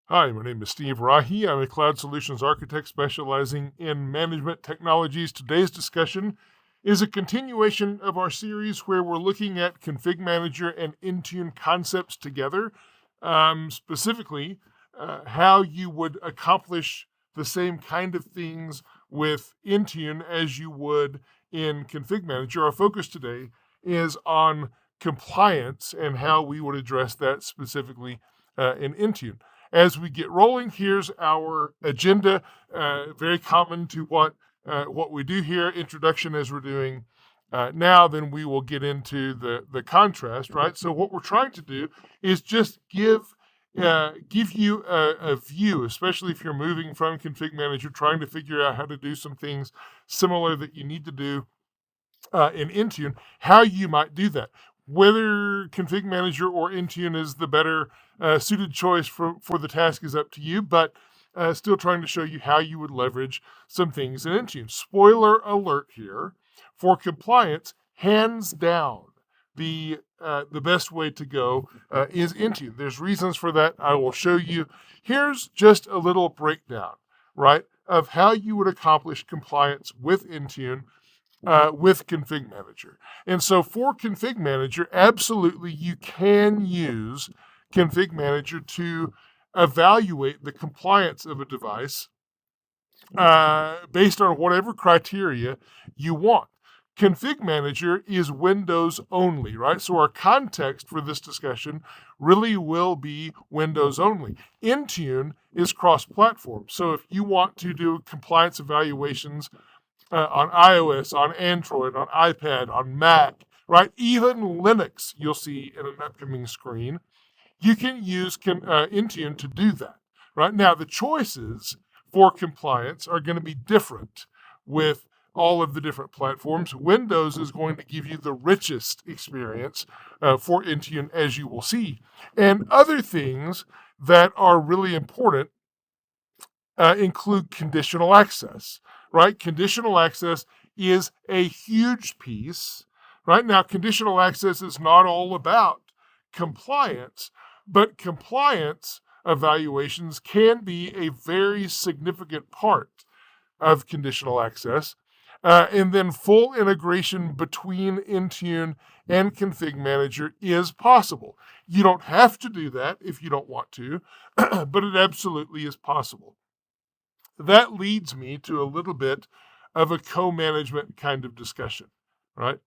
Hi, my name is Steve Rahi. I'm a cloud solutions architect specializing in management technologies. Today's discussion is a continuation of our series where we're looking at ConfigMgr and Intune concepts together, specifically how you would accomplish the same kind of things with Intune as you would in ConfigMgr. Our focus today is on compliance and how we would address that specifically in Intune. As we get rolling, here's our agenda, very common to what we do here, introduction as we're doing now, then we will get into the contrast, right? So what we're trying to do is just give you a view, especially if you're moving from ConfigMgr, trying to figure out how to do some things similar that you need to do in Intune, how you might do that. Whether ConfigMgr or Intune is the better suited choice for the task is up to you, but still trying to show you how you would leverage some things in Intune. Spoiler alert here, for compliance, hands down, the best way to go is Intune. There's reasons for that. I will show you. Here's just a little breakdown, right, of how you would accomplish compliance with Intune with ConfigMgr. And so for ConfigMgr, absolutely you can use ConfigMgr to evaluate the compliance of a device based on whatever criteria you want. ConfigMgr is Windows only, right? So our context for this discussion really will be Windows only. Intune is cross-platform. So if you want to do compliance evaluations on iOS, on Android, on iPad, on Mac, right? Even Linux, you'll see in an upcoming screen. You can use Intune to do that, right? Now, the choices for compliance are going to be different with all of the different platforms. Windows is going to give you the richest experience for Intune, as you will see. And other things that are really important include conditional access, right? Conditional access is a huge piece, right? Now, conditional access is not all about compliance, but compliance evaluations can be a very significant part of conditional access. And then full integration between Intune and ConfigMgr is possible. You don't have to do that if you don't want to, but it absolutely is possible. That leads me to a little bit of a co-management kind of discussion, right?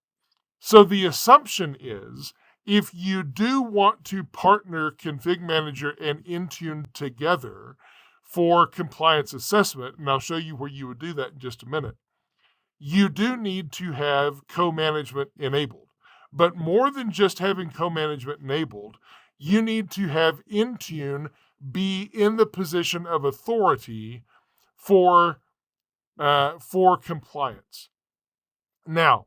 So the assumption is if you do want to partner ConfigMgr and Intune together for compliance assessment, and I'll show you where you would do that in just a minute, you do need to have co-management enabled. But more than just having co-management enabled, you need to have Intune be in the position of authority for compliance. Now,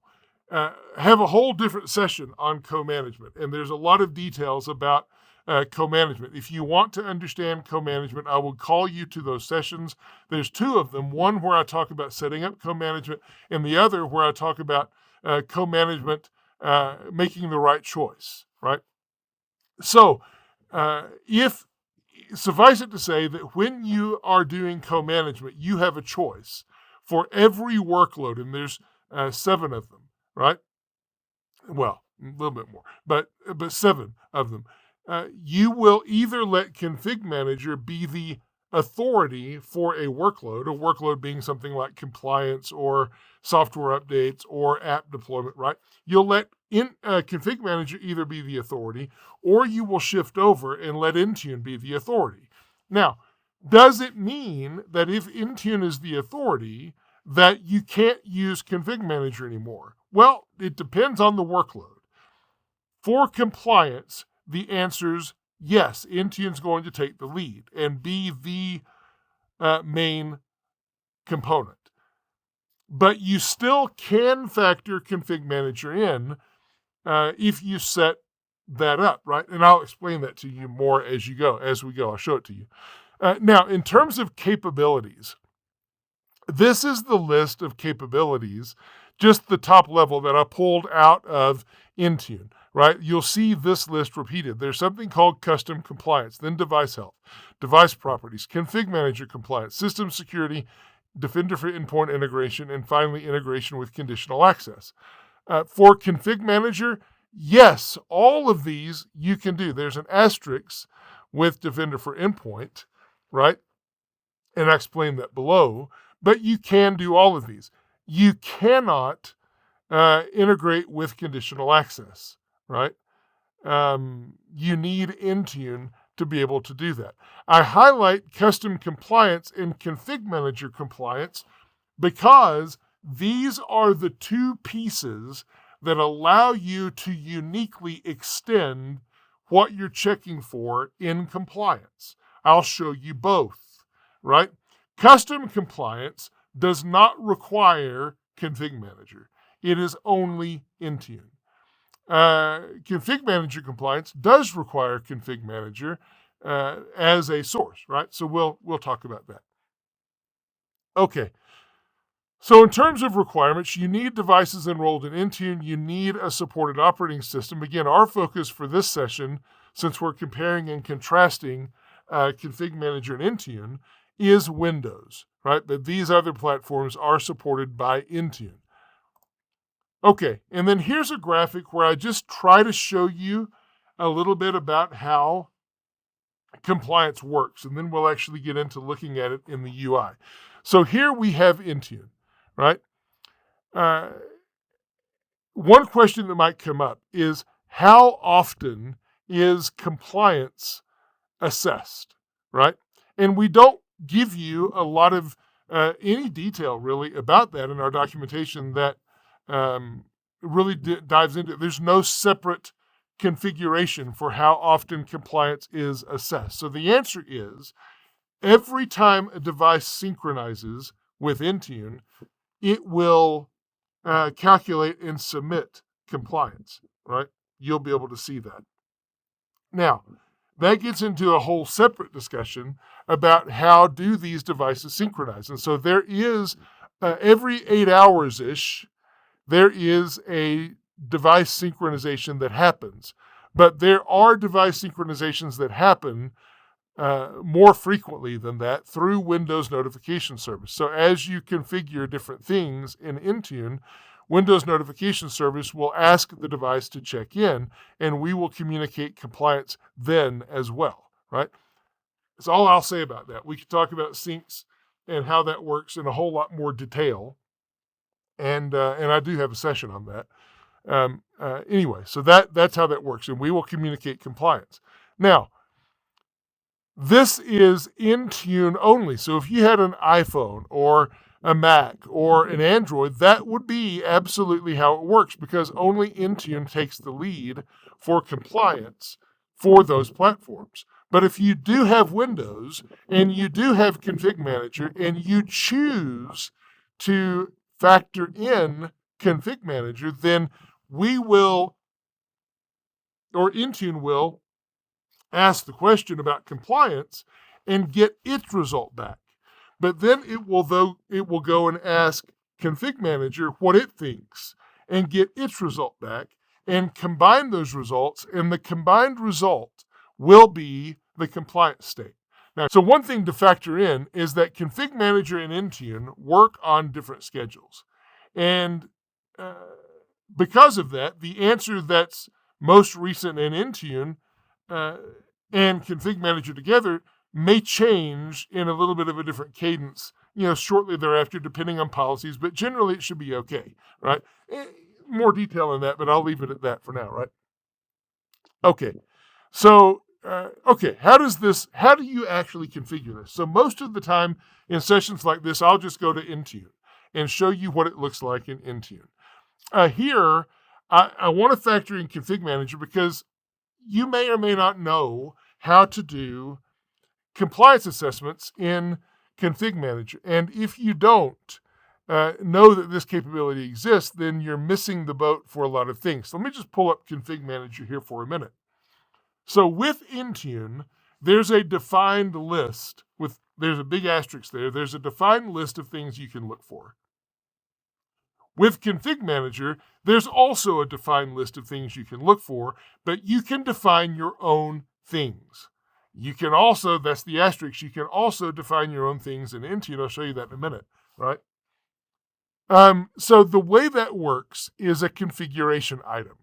have a whole different session on co-management, and there's a lot of details about co-management. If you want to understand co-management, I will call you to those sessions. There's two of them, one where I talk about setting up co-management, and the other where I talk about co-management making the right choice, right? So suffice it to say that when you are doing co-management, you have a choice for every workload, and there's 7 of them, right? Well, a little bit more, but 7 of them. You will either let ConfigMgr be the authority for a workload being something like compliance or software updates or app deployment, right? You'll let ConfigMgr either be the authority, or you will shift over and let Intune be the authority. Now, does it mean that if Intune is the authority, that you can't use ConfigMgr anymore? Well, it depends on the workload. For compliance, the answer's yes, Intune's going to take the lead and be the main component. But you still can factor ConfigMgr in if you set that up, right? And I'll explain that to you more as we go. I'll show it to you. Now, in terms of capabilities, this is the list of capabilities, just the top level that I pulled out of Intune, right? You'll see this list repeated. There's something called custom compliance, then device health, device properties, config manager compliance, system security, Defender for endpoint integration, and finally integration with conditional access. For config manager, yes, all of these you can do. There's an asterisk with Defender for endpoint, right? And I explained that below, but you can do all of these. You cannot integrate with conditional access, right? You need Intune to be able to do that. I highlight custom compliance and config manager compliance because these are the two pieces that allow you to uniquely extend what you're checking for in compliance. I'll show you both, right? Custom compliance does not require config manager. It is only Intune. Config manager compliance does require config manager as a source, right? So we'll talk about that. Okay. So in terms of requirements, you need devices enrolled in Intune. You need a supported operating system. Again, our focus for this session, since we're comparing and contrasting config manager and Intune, is Windows, right? But these other platforms are supported by Intune. Okay, and then here's a graphic where I just try to show you a little bit about how compliance works, and then we'll actually get into looking at it in the UI. So here we have Intune, right? One question that might come up is, how often is compliance assessed, right? And we don't give you a lot of any detail really about that in our documentation that really dives into it. There's no separate configuration for how often compliance is assessed. So the answer is, every time a device synchronizes with Intune, it will calculate and submit compliance, right? You'll be able to see that. Now, that gets into a whole separate discussion about how do these devices synchronize. And so there is, every 8 hours-ish, there is a device synchronization that happens. But there are device synchronizations that happen more frequently than that through Windows Notification Service. So as you configure different things in Intune, Windows Notification Service will ask the device to check in, and we will communicate compliance then as well, right? That's all I'll say about that. We could talk about syncs and how that works in a whole lot more detail, and I do have a session on that. Anyway, so that's how that works, and we will communicate compliance. Now, this is Intune only. So if you had an iPhone or a Mac or an Android, that would be absolutely how it works, because only Intune takes the lead for compliance for those platforms. But if you do have Windows and you do have Config Manager and you choose to factor in Config Manager, then we will, or Intune will, ask the question about compliance and get its result back. But then it will go and ask Config Manager what it thinks and get its result back and combine those results, and the combined result will be the compliance state. Now, so one thing to factor in is that Config Manager and Intune work on different schedules. And because of that, the answer that's most recent in Intune and Config Manager together may change in a little bit of a different cadence, shortly thereafter, depending on policies, but generally it should be okay, right? More detail on that, but I'll leave it at that for now, right? Okay, so, how do you actually configure this? So most of the time in sessions like this, I'll just go to Intune and show you what it looks like in Intune. Here, I want to factor in Config Manager because you may or may not know how to do compliance assessments in Config Manager. And if you don't know that this capability exists, then you're missing the boat for a lot of things. So let me just pull up Config Manager here for a minute. So with Intune, there's a defined list there's a big asterisk there. There's a defined list of things you can look for. With Config Manager, there's also a defined list of things you can look for, but you can define your own things. You can also, that's the asterisk, you can also define your own things in Intune. I'll show you that in a minute, right? So the way that works is a configuration item.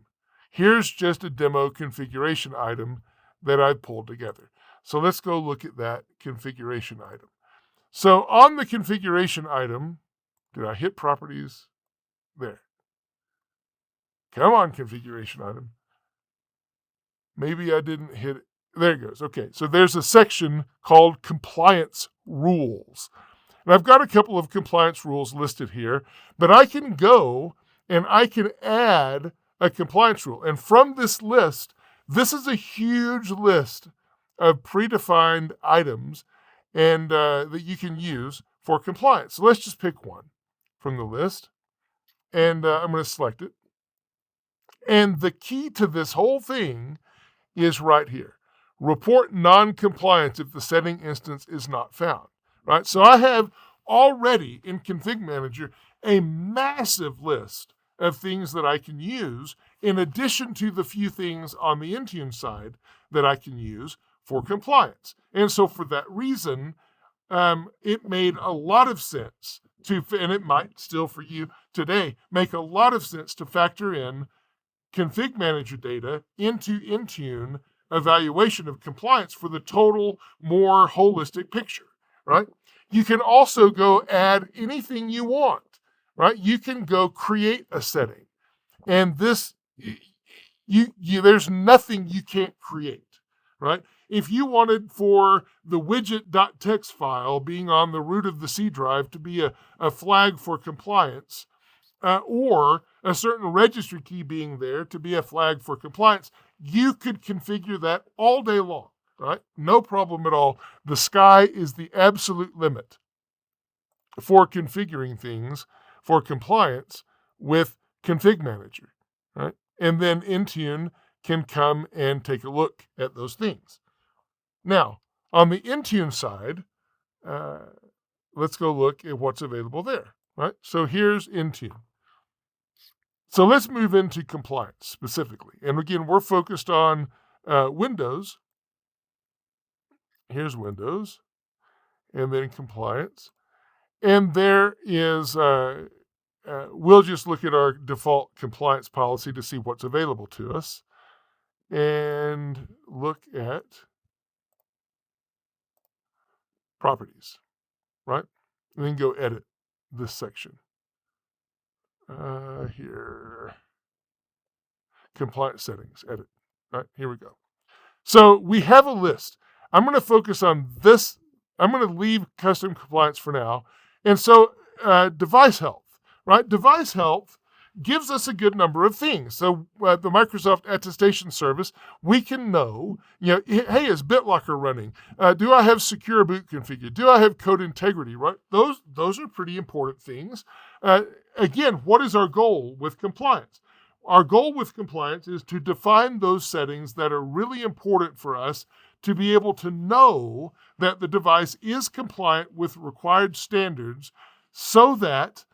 Here's just a demo configuration item that I've pulled together. So let's go look at that configuration item. So on the configuration item, did I hit properties? There. Come on, configuration item. Maybe I didn't hit it. There it goes. Okay, so there's a section called Compliance Rules. And I've got a couple of compliance rules listed here, but I can go and I can add a compliance rule. And from this list, this is a huge list of predefined items and that you can use for compliance. So let's just pick one from the list, and I'm going to select it. And the key to this whole thing is right here. Report non-compliance if the setting instance is not found, right? So I have already in Config Manager a massive list of things that I can use in addition to the few things on the Intune side that I can use for compliance. And so for that reason, it made a lot of sense to, and it might still for you today, make a lot of sense to factor in Config Manager data into Intune evaluation of compliance for the total, more holistic picture, right? You can also go add anything you want, right? You can go create a setting, and this, there's nothing you can't create, right? If you wanted for the widget.txt file being on the root of the C drive to be a flag for compliance, or a certain registry key being there to be a flag for compliance, you could configure that all day long, right? No problem at all. The sky is the absolute limit for configuring things for compliance with Config Manager, right? And then Intune can come and take a look at those things. Now, on the Intune side, let's go look at what's available there, right? So here's Intune. So let's move into compliance specifically. And again, we're focused on Windows. Here's Windows, and then compliance. And there is, we'll just look at our default compliance policy to see what's available to us. And look at properties, right? And then go edit this section. Here, compliance settings, edit. All right, here we go. So we have a list. I'm going to focus on this. I'm going to leave custom compliance for now. And so device health, right? Device health gives us a good number of things. So the Microsoft Attestation Service, we can know, hey, is BitLocker running? Do I have secure boot configured? Do I have code integrity, right? Those are pretty important things. Again, what is our goal with compliance? Our goal with compliance is to define those settings that are really important for us to be able to know that the device is compliant with required standards so that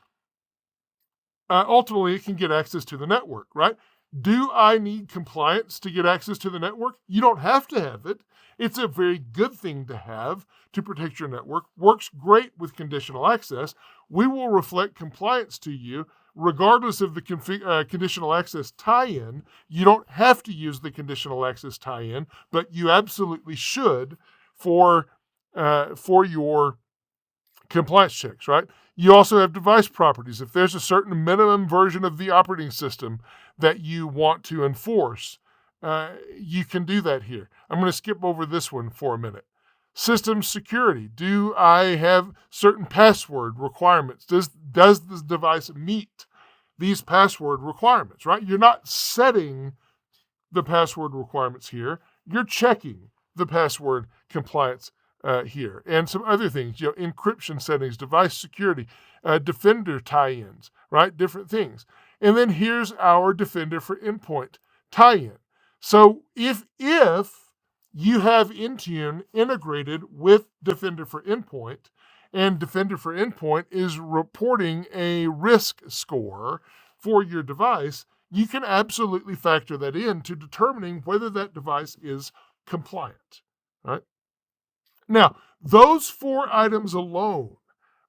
ultimately it can get access to the network, right? Do I need compliance to get access to the network? You don't have to have it. It's a very good thing to have to protect your network. Works great with conditional access. We will reflect compliance to you regardless of the conditional access tie-in. You don't have to use the conditional access tie-in, but you absolutely should for your compliance checks, right? You also have device properties. If there's a certain minimum version of the operating system that you want to enforce, you can do that here. I'm going to skip over this one for a minute. System security. Do I have certain password requirements? Does this device meet these password requirements, right? You're not setting the password requirements here. You're checking the password compliance here. And some other things, encryption settings, device security, Defender tie-ins, right? Different things. And then here's our Defender for Endpoint tie-in. So if you have Intune integrated with Defender for Endpoint, and Defender for Endpoint is reporting a risk score for your device, you can absolutely factor that into determining whether that device is compliant. Right? Now, those 4 items alone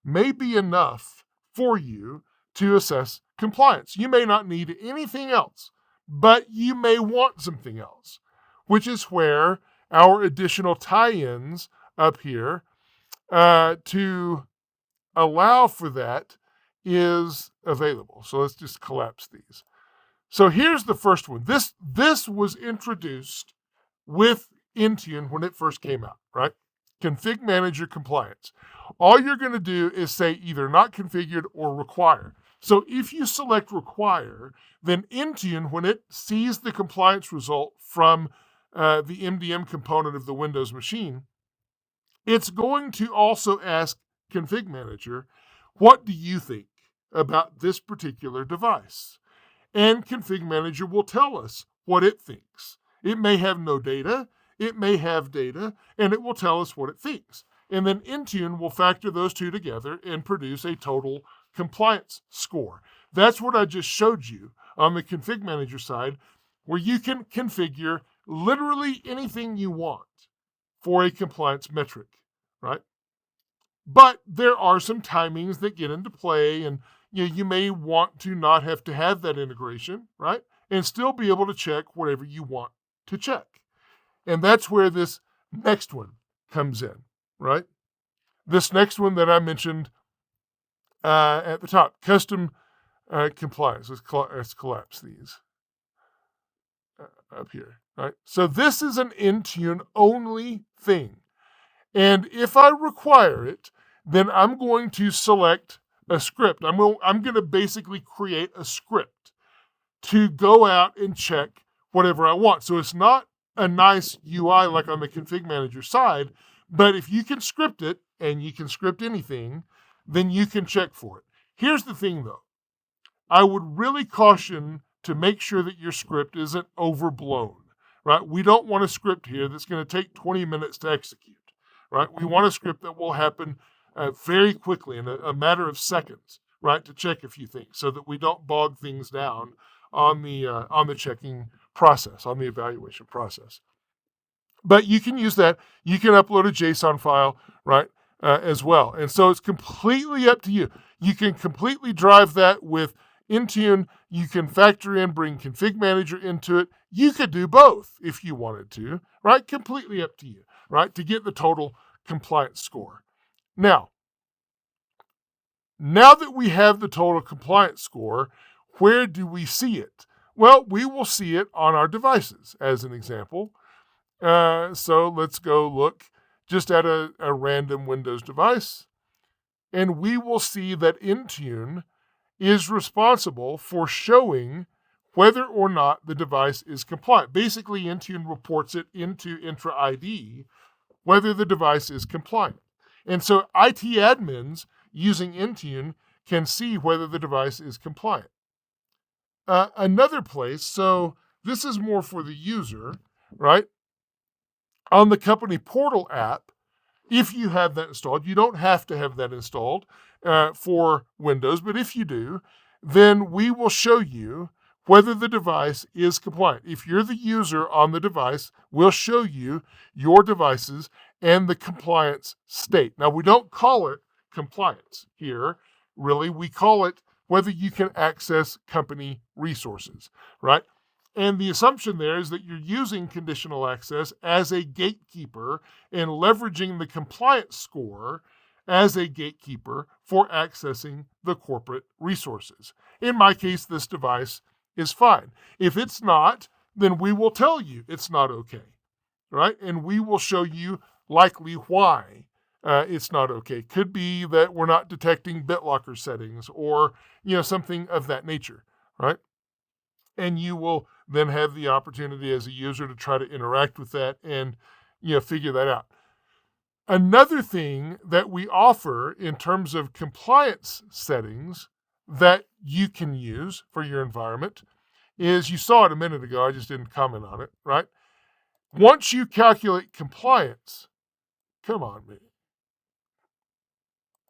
may be enough for you to assess compliance. You may not need anything else, but you may want something else, which is where our additional tie-ins up here to allow for that is available. So let's just collapse these. So here's the first one. This was introduced with Intune when it first came out, right? ConfigMgr Compliance. All you're going to do is say either not configured or require. So if you select require, then Intune, when it sees the compliance result from the MDM component of the Windows machine, it's going to also ask ConfigMgr, what do you think about this particular device? And ConfigMgr will tell us what it thinks. It may have no data, it may have data, and it will tell us what it thinks. And then Intune will factor those two together and produce a total compliance score. That's what I just showed you on the ConfigMgr side, where you can configure literally anything you want for a compliance metric, right? But there are some timings that get into play, and you may want to not have to have that integration, right? And still be able to check whatever you want to check. And that's where this next one comes in, right? This next one that I mentioned at the top, custom compliance. Let's collapse these up here, right? So this is an Intune only thing. And if I require it, then I'm going to select a script. I'm going to basically create a script to go out and check whatever I want. So it's not a nice UI like on the ConfigMgr side, but if you can script it, and you can script anything, then you can check for it. Here's the thing though. I would really caution to make sure that your script isn't overblown, right? We don't want a script here that's going to take 20 minutes to execute, right? We want a script that will happen very quickly in a matter of seconds, right, to check a few things so that we don't bog things down on the checking process, on the evaluation process. But you can use that. You can upload a JSON file, right, as well. And so it's completely up to you. You can completely drive that with Intune. You can factor in, bring ConfigMgr into it. You could do both if you wanted to, right? Completely up to you, right, to get the total compliance score. Now that we have the total compliance score, where do we see it? Well, we will see it on our devices, as an example. So let's go look just at a random Windows device, and we will see that Intune is responsible for showing whether or not the device is compliant. Basically, Intune reports it into Intra ID whether the device is compliant. And so IT admins using Intune can see whether the device is compliant. Another place, so this is more for the user, right? On the company portal app, if you have that installed, you don't have to have that installed for Windows, but if you do, then we will show you whether the device is compliant. If you're the user on the device, we'll show you your devices and the compliance state. Now, we don't call it compliance here, really. We call it whether you can access company resources, right? And the assumption there is that you're using conditional access as a gatekeeper and leveraging the compliance score as a gatekeeper for accessing the corporate resources. In my case, this device is fine. If it's not, then we will tell you it's not okay, right? And we will show you likely why it's not okay. Could be that we're not detecting BitLocker settings or something of that nature, right? And you will then have the opportunity as a user to try to interact with that and figure that out. Another thing that we offer in terms of compliance settings that you can use for your environment is, you saw it a minute ago, I just didn't comment on it, right? Once you calculate compliance, come on, man.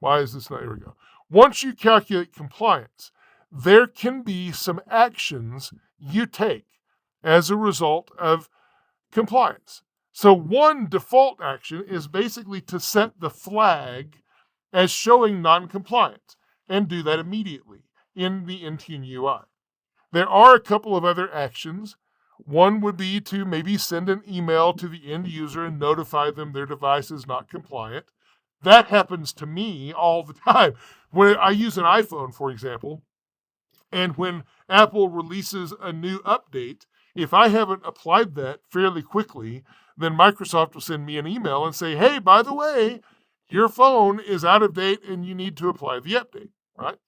Why is this not? Here we go. Once you calculate compliance, there can be some actions you take as a result of compliance. So one default action is basically to set the flag as showing non-compliance and do that immediately in the Intune UI. There are a couple of other actions. One would be to maybe send an email to the end user and notify them their device is not compliant. That happens to me all the time. When I use an iPhone, for example, and when Apple releases a new update, if I haven't applied that fairly quickly, then Microsoft will send me an email and say, hey, by the way, your phone is out of date and you need to apply the update, right?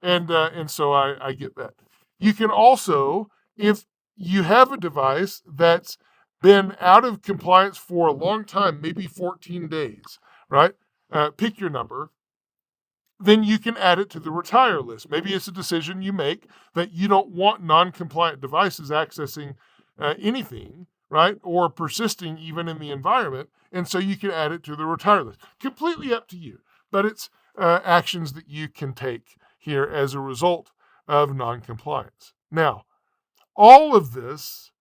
And so I get that. You can also, if you have a device that's been out of compliance for a long time, maybe 14 days, right? Pick your number. Then you can add it to the retire list. Maybe it's a decision you make that you don't want non-compliant devices accessing anything, right? Or persisting even in the environment. And so you can add it to the retire list. Completely up to you. But it's actions that you can take here as a result of non-compliance. Now, all of this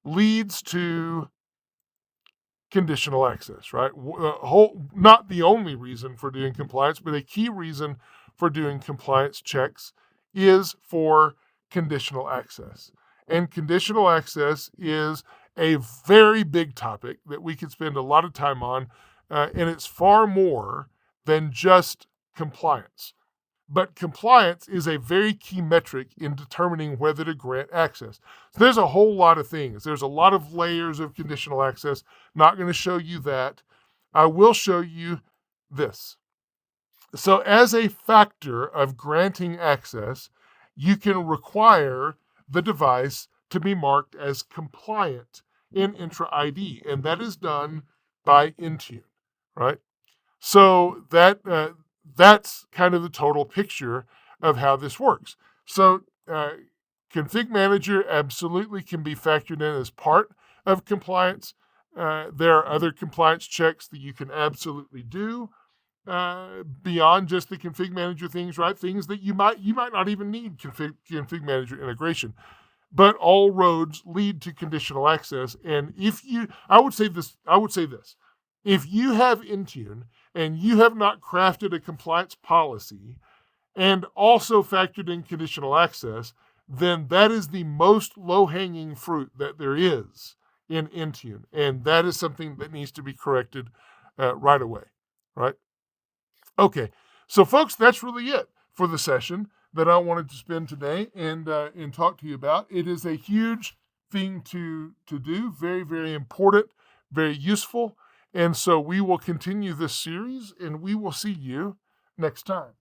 leads to conditional access, right? Not the only reason for doing compliance, but a key reason for doing compliance checks is for conditional access. And conditional access is a very big topic that we could spend a lot of time on, and it's far more than just compliance. But compliance is a very key metric in determining whether to grant access. So there's a whole lot of things. There's a lot of layers of conditional access. Not going to show you that. I will show you this. So as a factor of granting access, you can require the device to be marked as compliant in Intra ID, and that is done by Intune, right? So that's kind of the total picture of how this works. So ConfigMgr absolutely can be factored in as part of compliance. There are other compliance checks that you can absolutely do beyond just the ConfigMgr things, right? Things that you might not even need ConfigMgr integration. But all roads lead to conditional access. And I would say this. If you have Intune and you have not crafted a compliance policy and also factored in conditional access, then that is the most low-hanging fruit that there is in Intune. And that is something that needs to be corrected right away, right? Okay, so folks, that's really it for the session that I wanted to spend today and talk to you about. It is a huge thing to do, very, very important, very useful. And so we will continue this series and we will see you next time.